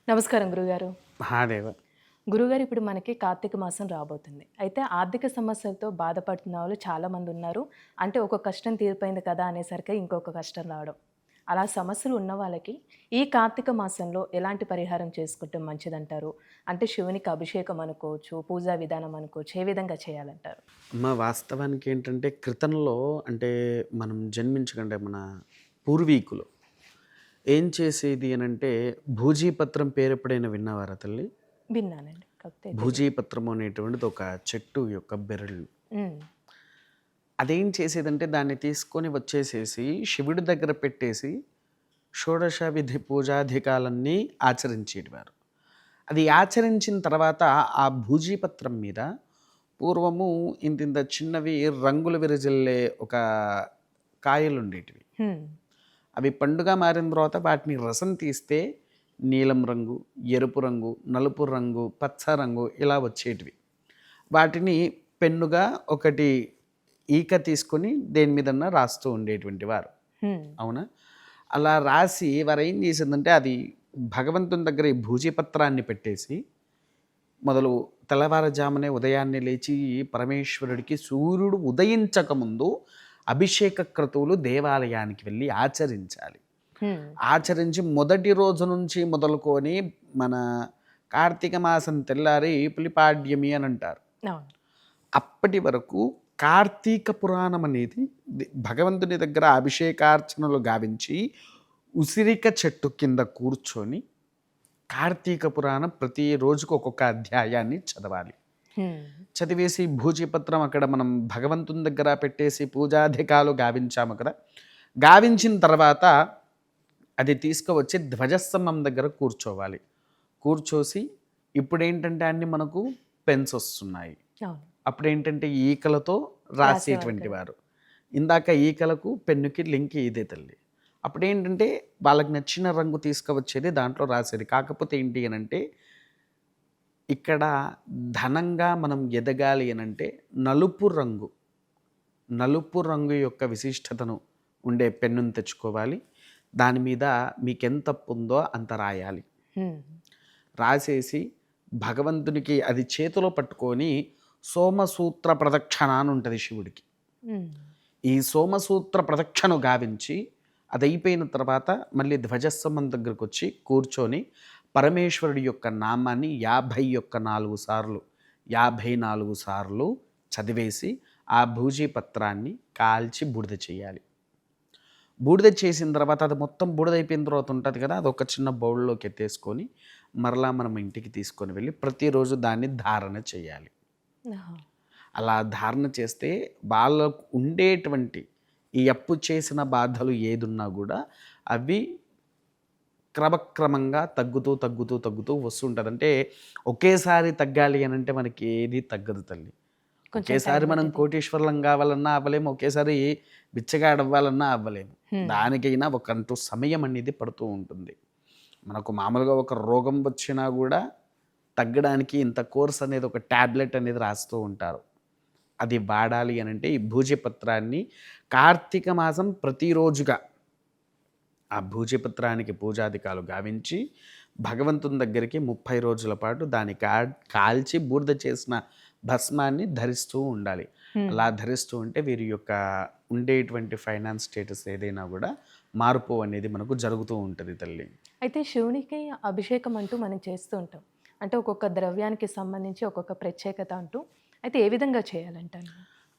నమస్కారం గురుగారు. మహాదేవ. గురుగారు ఇప్పుడు మనకి కార్తీక మాసం రాబోతుంది. అయితే ఆర్థిక సమస్యలతో బాధపడుతున్న వాళ్ళు చాలామంది ఉన్నారు. అంటే ఒక కష్టం తీరిపోయింది కదా అనేసరికి ఇంకొక కష్టం రావడం. అలా సమస్యలు ఉన్న వాళ్ళకి ఈ కార్తీక మాసంలో ఎలాంటి పరిహారం చేసుకుంటే మంచిదంటారు? అంటే శివునికి అభిషేకం అనుకోవచ్చు, పూజా విధానం అనుకోవచ్చు. ఏ విధంగా చేయాలంటారు? వాస్తవానికి ఏంటంటే క్రితంలో అంటే మనం జన్మించకంటే మన పూర్వీకులు ఏం చేసేది అనంటే భూజీపత్రం పేరు ఎప్పుడైనా విన్నావారా తల్లి? విన్నానండి. కాకపోతే తెలీదు. భూజీపత్రం అనేటువంటిది ఒక చెట్టు యొక్క బెరళ్ళు. హ్మ్. అదేం చేసేదంటే దాన్ని తీసుకొని వచ్చేసేసి శివుడి దగ్గర పెట్టేసి షోడశ విధి పూజాధికాలన్నీ ఆచరించేటివారు. అది ఆచరించిన తర్వాత ఆ భూజీపత్రం మీద పూర్వము ఇంతింత చిన్నవి రంగులు విరజిల్లే ఒక కాయలుండేటివి. హ్మ్. అవి పండుగ మారిన తర్వాత వాటిని రసం తీస్తే నీలం రంగు, ఎరుపు రంగు, నలుపు రంగు, పచ్చ రంగు ఇలా వచ్చేటివి. వాటిని పెన్నుగా ఒకటి ఈక తీసుకొని దేని మీదన్నా రాస్తూ ఉండేటువంటి వారు. హ్మ్. అవునా? అలా రాసి వారేం చేసిందంటే అది భగవంతుని దగ్గర ఈ భూజీపత్రాన్ని పెట్టేసి మొదలు తెల్లవారుజామునే ఉదయాన్నే లేచి పరమేశ్వరుడికి సూర్యుడు ఉదయించకముందు అభిషేక క్రతువులు దేవాలయానికి వెళ్ళి ఆచరించాలి. హ్మ్. ఆచరించి మొదటి రోజు నుంచి మొదలుకొని మన కార్తీక మాసం తెల్లారి పులిపాడ్యమి అని అంటారు. అవును. అప్పటి వరకు కార్తీక పురాణం అనేది భగవంతుని దగ్గర అభిషేకార్చనలు గావించి ఉసిరిక చెట్టు కింద కూర్చొని కార్తీక పురాణం ప్రతి రోజుకు ఒక్కొక్క అధ్యాయాన్ని చదవాలి. హ్మ్. చదివేసి భూజీపత్రం అక్కడ మనం భగవంతుని దగ్గర పెట్టేసి పూజాధికాలు గావించాము కదా. గావించిన తర్వాత అది తీసుకువచ్చి ధ్వజస్తంభం దగ్గర కూర్చోవాలి. కూర్చోసి ఇప్పుడేంటంటే అన్ని మనకు పెన్స్ వస్తున్నాయి. అవును. అప్పుడేంటంటే ఈకలతో రాసేవారు రాసేటువంటి కదా! వారు. ఇందాక ఈకలకు పెన్నుకి లింక్ ఇదే తల్లి. అప్పుడేంటంటే వాళ్ళకి నచ్చిన రంగు తీసుకువచ్చేది దాంట్లో రాసేది. కాకపోతే ఏంటి అనంటే ఇక్కడ ధనంగా మనం ఎదగాలి అనంటే నలుపు రంగు, నలుపు రంగు యొక్క విశిష్టతను ఉండే పెన్నును తెచ్చుకోవాలి. దాని మీద మీకెంత అప్పుందో అంత రాయాలి. హ్మ్. రాసేసి భగవంతునికి అది చేతిలో పట్టుకొని సోమసూత్ర ప్రదక్షిణ అని ఉంటుంది శివుడికి. హ్మ్. ఈ సోమసూత్ర ప్రదక్షిణ గావించి అదయిపోయిన తర్వాత మళ్ళీ ధ్వజస్తంభం దగ్గరకొచ్చి కూర్చొని పరమేశ్వరుడి యొక్క నామాన్ని 54 సార్లు 54 సార్లు చదివేసి ఆ భూజీ పత్రాన్ని కాల్చి బూడిద చేయాలి. బూడిద చేసిన తర్వాత అది మొత్తం బూడిదయిపోయిన తర్వాత ఉంటుంది కదా, అదొక చిన్న బౌల్‌లోకి ఎత్తేసుకొని మరలా మనం ఇంటికి తీసుకొని వెళ్ళి ప్రతిరోజు దాన్ని ధారణ చేయాలి. ఆహా! అలా ధారణ చేస్తే వాళ్ళకు ఉండేటువంటి ఈ అప్పు చేసిన బాధలు ఏదున్నా గూడా అవి క్రమక్రమంగా తగ్గుతూ, తగ్గుతూ, తగ్గుతూ వస్తుంటది. అంటే ఒకేసారి తగ్గాలి అనంటే మనకి ఏది తగ్గదు తల్లి. కొంచెం టైం ఒకేసారి మనం పట్టిద్ది. కోటీశ్వరులం గావాలన్నా అవ్వలేము. ఒకేసారి బిచ్చగాడవ్వాలన్నా అవ్వలేము. హ్మ్. దానికైనా ఒకంటూ సమయం అనేది పడుతూ ఉంటుంది. మనకు మామూలుగా ఒక రోగం వచ్చినా గూడా తగ్గడానికి ఇంత కోర్స్ అనేది ఒక టాబ్లెట్ అనేది రాస్తూ ఉంటారు. అది వాడాలి అనంటే ఈ భూజపత్రాన్ని కార్తీక మాసం ప్రతిరోజుగా ఆ భూజపత్రానికి పూజాధికాలు గావించి భగవంతుని దగ్గరికి 30 రోజుల పాటు దాన్ని కాల్చి బూడిద చేసిన భస్మాన్ని ధరిస్తూ ఉండాలి. హ్మ్. అలా ధరిస్తూ ఉంటే వీరి యొక్క ఉండేటువంటి ఫైనాన్స్ స్టేటస్ ఏదైనా కూడా మార్పు అనేది మనకు జరుగుతూ ఉంటుంది తల్లి. అయితే శివునికి అభిషేకం అంటూ మనం చేస్తూ ఉంటాం. అంటే ఒక్కొక్క ద్రవ్యానికి సంబంధించి ఒక్కొక్క ప్రత్యేకత అంటూ అయితే ఏ విధంగా చేయాలంటారు?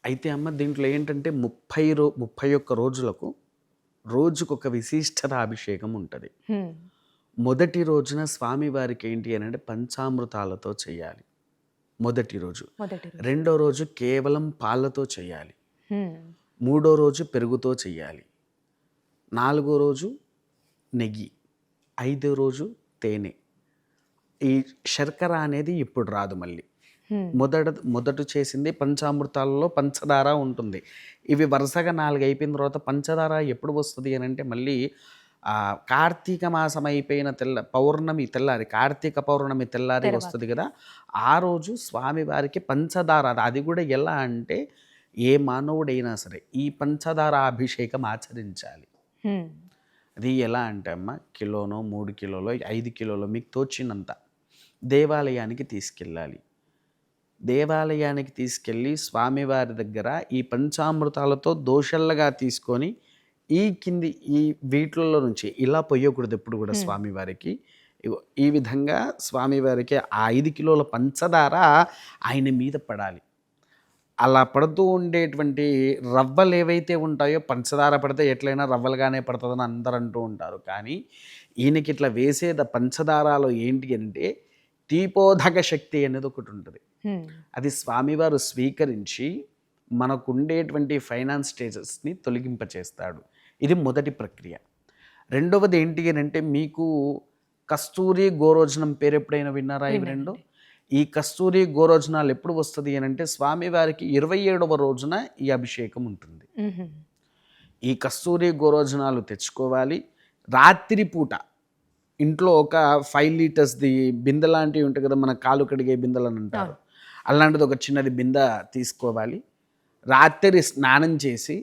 అయితే అమ్మ దీంట్లో ఏంటంటే 31 రోజులకు రోజుకొక విశిష్టత అభిషేకం ఉంటుంది. హ్మ్. మొదటి రోజున స్వామివారికి ఏంటి అనంటే పంచామృతాలతో చేయాలి. మొదటి రోజు. మొదటి రోజు. రెండో రోజు కేవలం పాలతో చేయాలి. హ్మ్. మూడో రోజు పెరుగుతో చేయాలి. నాలుగో రోజు నెయ్యి. ఐదో రోజు తేనె. ఈ శర్కర అనేది ఇప్పుడు రాదు మళ్ళీ. హ్మ్. మొదట చేసింది పంచామృతాలలో పంచదార ఉంటుంది. ఇవి వరుసగా 4 అయిపోయిన తర్వాత పంచదార ఎప్పుడు వస్తది అనంటే మళ్ళీ కార్తీక మాసం అయిపోయిన పౌర్ణమి తెల్లారి కార్తీక పౌర్ణమి తెల్లారి తర్వాత. వస్తది గదా! ఆ రోజు స్వామివారికి పంచదార అది గూడా ఎలా అంటే ఏ మానవుడైనా సరే ఈ పంచదార అభిషేకం ఆచరించాలి. హ్మ్. అది ఎలా అంటే అమ్మ, కిలోనో 3 కిలోలో 5 కిలోలో మీకు తోచినంత దేవాలయానికి తీసుకెళ్ళాలి. దేవాలయానికి తీసుకెళ్ళి స్వామివారి దగ్గర ఈ పంచామృతాలతో దోషల్లగా తీసుకొని ఈ వీటిల్లో నుంచి ఇలా పొయ్యకూడదు ఎప్పుడు కూడా స్వామివారికి. ఈ విధంగా స్వామివారికి ఆ 5 కిలోల పంచదార ఆయన మీద పడాలి. అలా పడుతూ ఉండేటువంటి రవ్వలు ఏవైతే ఉంటాయో, పంచదార పడితే ఎట్లయినా రవ్వలుగానే పడుతుందని అందరూ అంటూ ఉంటారు. కానీ ఈయనకి ఇట్లా వేసేద పంచదారలో ఏంటి అంటే దీపోధక శక్తి అనేది ఒకటి ఉంటుంది. అది స్వామివారు స్వీకరించి మనకుండేటువంటి ఫైనాన్స్ స్టేటస్ని తొలగింపచేస్తాడు. ఇది మొదటి ప్రక్రియ. రెండవది ఏంటి అని అంటే, మీకు కస్తూరి గోరోజనం పేరు ఎప్పుడైనా విన్నారా? ఇవి రెండు. ఈ కస్తూరి గోరోజనాలు ఎప్పుడు వస్తుంది అని అంటే, స్వామివారికి 27వ రోజున ఈ అభిషేకం ఉంటుంది. ఈ కస్తూరి గోరోజనాలు తెచ్చుకోవాలి. రాత్రి పూట ఇంట్లో ఒక 5 లీటర్స్ది బిందె లాంటివి ఉంటాయి కదా, మన కాలు కడిగే బిందెలు అని అంటారు, అలాంటిది ఒక చిన్నది బిందె తీసుకోవాలి. రాత్రి స్నానం చేసి,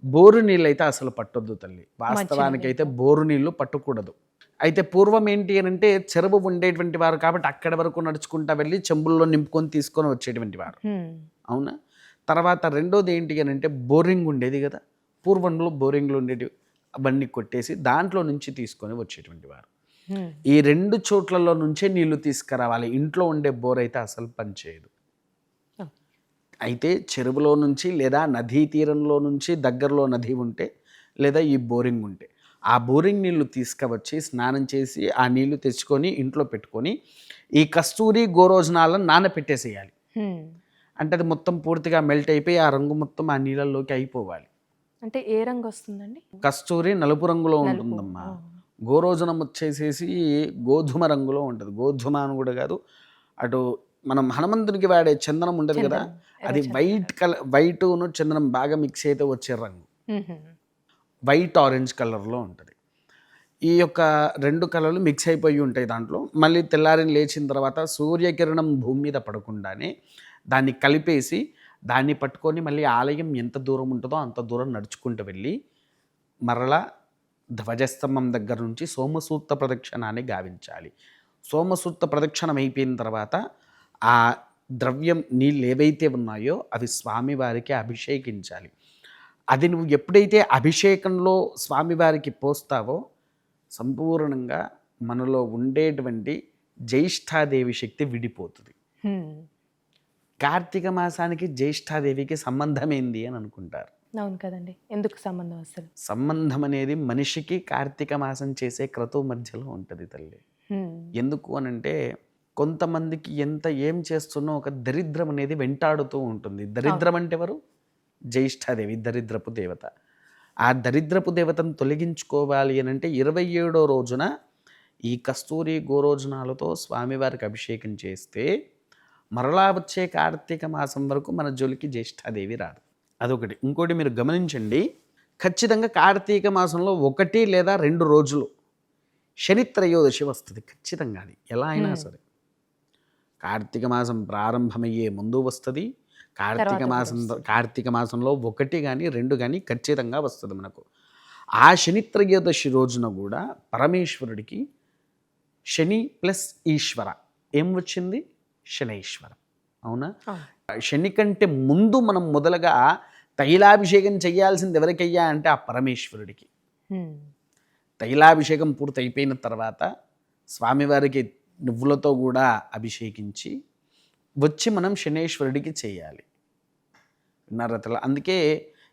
బోరు నీళ్ళు అయితే అసలు పట్టొద్దు తల్లి. వాస్తవానికైతే బోరు నీళ్ళు పట్టకూడదు. అయితే పూర్వం ఏంటి అని అంటే, చెరువు ఉండేటువంటి వారు కాబట్టి అక్కడి వరకు నడుచుకుంటా వెళ్ళి చెంబుల్లో నింపుకొని తీసుకొని వచ్చేటువంటి వారు. అవునా? తర్వాత రెండోది ఏంటి అని అంటే, బోరింగ్ ఉండేది కదా, పూర్వంలో బోరింగ్లు ఉండేవి, అవన్నీ కొట్టేసి దాంట్లో నుంచి తీసుకొని వచ్చేటువంటి వారు. ఈ 2 చోట్లలో నుంచే నీళ్లు తీసుకురావాలి. ఇంట్లో ఉండే బోర్ అయితే అసలు పనిచేయదు. అయితే చెరువులో నుంచి లేదా నదీ తీరంలో నుంచి, దగ్గరలో నది ఉంటే లేదా ఈ బోరింగ్ ఉంటే, ఆ బోరింగ్ నీళ్లు తీసుకువచ్చి స్నానం చేసి ఆ నీళ్లు తెచ్చుకొని ఇంట్లో పెట్టుకొని ఈ కస్తూరి గోరోజనాలను నానపెట్టేసేయాలి. అంటే అది మొత్తం పూర్తిగా మెల్ట్ అయిపోయి ఆ రంగు మొత్తం ఆ నీళ్ళల్లోకి అయిపోవాలి. అంటే ఏ రంగు వస్తుందండి? కస్తూరి నలుపు రంగులో ఉంటుందమ్మా. గోరోజనం వచ్చేసేసి గోధుమ రంగులో ఉంటుంది. గోధుమ అని కూడా కాదు, అటు మనం హనుమంతునికి వాడే చందనం ఉండదు కదా, అది వైట్ను చందనం బాగా మిక్స్ అయితే వచ్చే రంగు, వైట్ ఆరెంజ్ కలర్లో ఉంటుంది. ఈ యొక్క 2 కలర్లు మిక్స్ అయిపోయి ఉంటాయి దాంట్లో. మళ్ళీ తెల్లారిని లేచిన తర్వాత సూర్యకిరణం భూమి మీద పడకుండానే దాన్ని కలిపేసి దాన్ని పట్టుకొని మళ్ళీ ఆలయం ఎంత దూరం ఉంటుందో అంత దూరం నడుచుకుంటూ వెళ్ళి మరలా ధ్వజస్తంభం దగ్గర నుంచి సోమసూత్ర ప్రదక్షిణాన్ని గావించాలి. సోమసూత్ర ప్రదక్షిణం అయిపోయిన తర్వాత ఆ ద్రవ్యం, నీళ్ళు ఏవైతే ఉన్నాయో అవి స్వామివారికి అభిషేకించాలి. అది నువ్వు ఎప్పుడైతే అభిషేకంలో స్వామివారికి పోస్తావో సంపూర్ణంగా మనలో ఉండేటువంటి జ్యేష్ఠాదేవి శక్తి విడిపోతుంది. కార్తీక మాసానికి జ్యేష్ఠాదేవికి సంబంధం ఏంది అని అనుకుంటారు. అవును కదండి, ఎందుకు సంబంధం? అసలు సంబంధం అనేది మనిషికి కార్తీక మాసం చేసే క్రతువు మధ్యలో ఉంటుంది తల్లి. ఎందుకు అనంటే, కొంతమందికి ఎంత ఏం చేస్తున్నో ఒక దరిద్రం అనేది వెంటాడుతూ ఉంటుంది. దరిద్రం అంటే ఎవరు? జ్యేష్ఠాదేవి, దరిద్రపు దేవత. ఆ దరిద్రపు దేవతను తొలగించుకోవాలి అని అంటే 27వ రోజున ఈ కస్తూరి గోరోజనాలతో స్వామివారికి అభిషేకం చేస్తే మరలా వచ్చే కార్తీక మాసం వరకు మన జోలికి జ్యేష్ఠాదేవి రాదు. అదొకటి. ఇంకోటి మీరు గమనించండి, ఖచ్చితంగా కార్తీక మాసంలో 1 లేదా 2 రోజులు శని త్రయోదశి వస్తుంది ఖచ్చితంగా. అది ఎలా అయినా సరే కార్తీక మాసం ప్రారంభమయ్యే ముందు వస్తుంది. కార్తీక మాసంలో 1 కానీ 2 కానీ ఖచ్చితంగా వస్తుంది మనకు. ఆ శని త్రయోదశి రోజున కూడా పరమేశ్వరుడికి శని ప్లస్ ఈశ్వర ఏం వచ్చింది? శనైశ్వరం. అవునా? శని కంటే ముందు మనం మొదలుగా తైలాభిషేకం చేయాల్సింది ఎవరికయ్యా అంటే ఆ పరమేశ్వరుడికి. తైలాభిషేకం పూర్తి అయిపోయిన తర్వాత స్వామివారికి నువ్వులతో కూడా అభిషేకించి వచ్చి మనం శనేశ్వరుడికి చేయాలి. విన్నారతల. అందుకే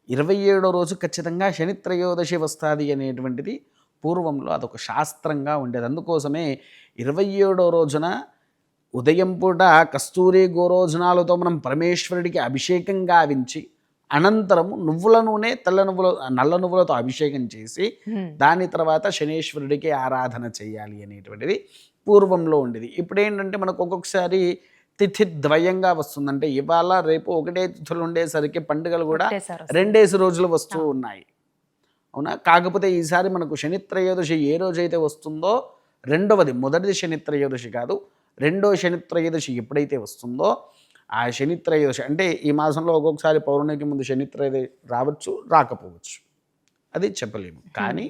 27వ రోజు ఖచ్చితంగా శని త్రయోదశి వస్తుంది అనేటువంటిది పూర్వంలో అదొక శాస్త్రంగా ఉండేది. అందుకోసమే 27వ రోజున ఉదయం పూట కస్తూరి గోరోజనాలతో మనం పరమేశ్వరుడికి అభిషేకం గావించి అనంతరము నువ్వుల నూనె, తెల్ల నువ్వుల, నల్ల నువ్వులతో అభిషేకం చేసి దాని తర్వాత శనేశ్వరుడికి ఆరాధన చేయాలి అనేటువంటిది పూర్వంలో ఉండేది. ఇప్పుడు ఏంటంటే మనకు ఒక్కొక్కసారి తిథి ద్వయంగా వస్తుందంటే ఇవాళ రేపు ఒకటే తిథులు ఉండేసరికి పండుగలు కూడా 2 రోజులు వస్తూ ఉన్నాయి. అవునా? కాకపోతే ఈసారి మనకు శని త్రయోదశి ఏ రోజైతే వస్తుందో రెండవది, మొదటిది శని త్రయోదశి కాదు, 2వ శని త్రయోదశి ఎప్పుడైతే వస్తుందో ఆ శని త్రయోదశి అంటే ఈ మాసంలో ఒక్కొక్కసారి పౌర్ణమికి ముందు శని త్రయోదశి రావచ్చు, రాకపోవచ్చు, అది చెప్పలేము. కానీ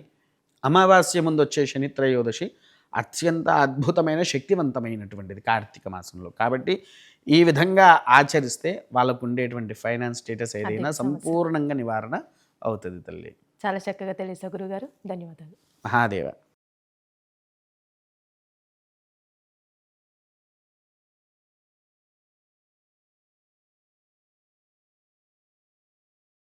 అమావాస్య ముందు వచ్చే శని త్రయోదశి అత్యంత అద్భుతమైన శక్తివంతమైనటువంటిది కార్తీక మాసంలో. కాబట్టి ఈ విధంగా ఆచరిస్తే వాళ్ళకు ఉండేటువంటి ఫైనాన్స్ స్టేటస్ ఏదైనా సంపూర్ణంగా నివారణ అవుతుంది తల్లి. చాలా చక్కగా తెలియజేశారు గురుగారు. ధన్యవాదాలు. మహాదేవ.